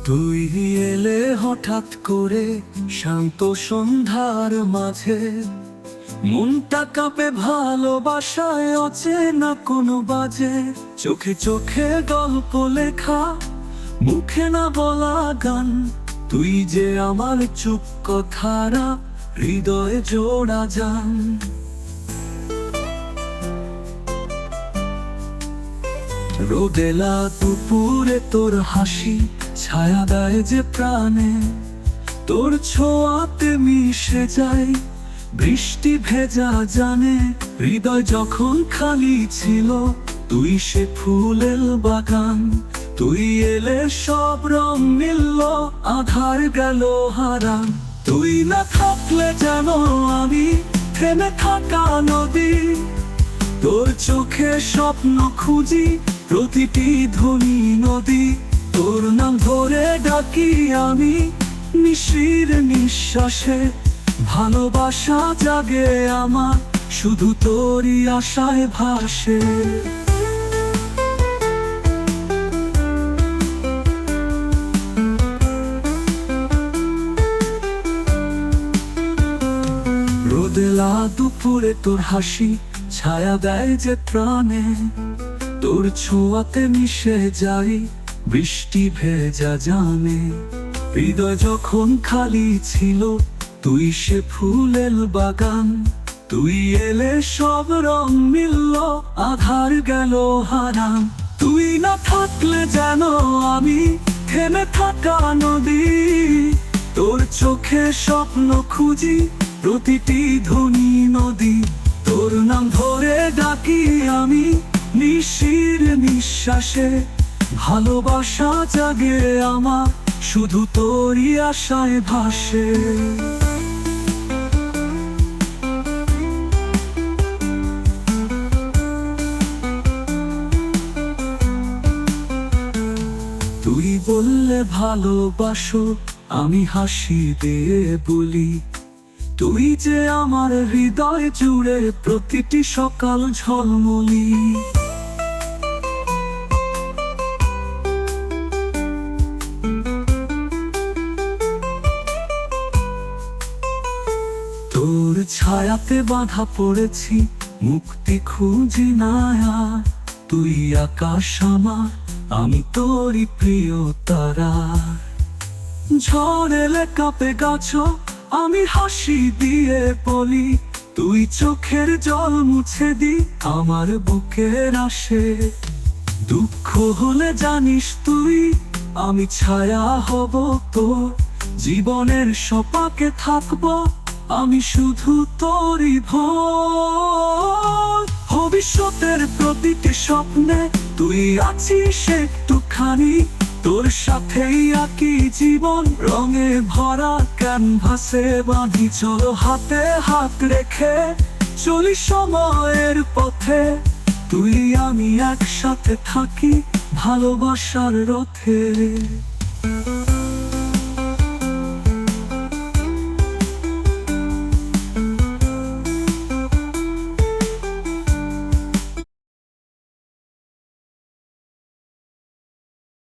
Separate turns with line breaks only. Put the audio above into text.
তুই এলে হঠাৎ করে শান্ত সন্ধ্যার মাঝে, মনটা কাঁপে ভালোবাসায় অচেনা কোনো বাজে। চোখে চোখে গল্প লেখা, মুখে না বলা গান, তুই যে আমার চুপ কথারা হৃদয়ে জোড়া যান। রোদেলা দুপুরে তোর হাসি ছায়া দেয় যে প্রাণে, তোর ছোঁয়াতে মিশে যায় বৃষ্টি ভেজা জানে। হৃদয় যখন খালি ছিল তুই সে ফুলের বাগান, তুই এলে সব রং মিলল, আধার গেল হারান। তুই না থাকলে যেন আমি থেমে থাকা নদী, তোর চোখে স্বপ্ন খুঁজি প্রতিটি ধ্বনি নদী। তোর নাম ধরে ডাকি আমি নিশির নিঃশ্বাসে, ভালোবাসা জাগে আমার শুধু তোরই আশায় ভাসে। রোদেলা দুপুরে তোর হাসি ছায়া দেয় যে প্রাণে, তোর ছোঁয়াতে মিশে যাই বৃষ্টি ভেজা জানে। হৃদয় যখন খালি ছিল তুই সে ফুলের বাগান, তুই এলে সব রং মিলল, আধার গেল হারান। তুই না থাকলে যেন আমি থেমে থাকা নদী, তোর চোখে স্বপ্ন খুঁজি প্রতিটি ধ্বনি নদী। তোর নাম ধরে ডাকি আমি নিশির নিঃশ্বাসে, ভালোবাসা জাগে আমার শুধু তোরই আশায় ভাসে। তুই বললে ভালোবাসো, আমি হাসি দিয়ে বলি, তুই যে আমার হৃদয় জুড়ে প্রতিটি সকাল ঝলমলি। তোর ছায়াতে বাঁধা পড়েছি, মুক্তি খুঁজি না আর। তুই আকাশ আমার, আমি তোরই প্রিয় তারা। ঝড় এলে কাঁপে গাছ, আমি হাসি দিয়ে বলি, তুই চোখের জল মুছে দি আমার বুকের আসে। দুঃখ হলে জানিস তুই আমি ছায়া হব তোর, জীবনের সপাকে থাকবো আমি শুধু তোরই ভোর। ভবিষ্যতের প্রতিটি স্বপ্নে তুই আছিস একটুখানি, তোর সাথেই আঁকি জীবন রঙে ভরা ক্যানভাসে বাঁধি। চলো হাতে হাত রেখে চলি সময়ের পথে, তুই আমি একসাথে থাকি ভালোবাসার রথে।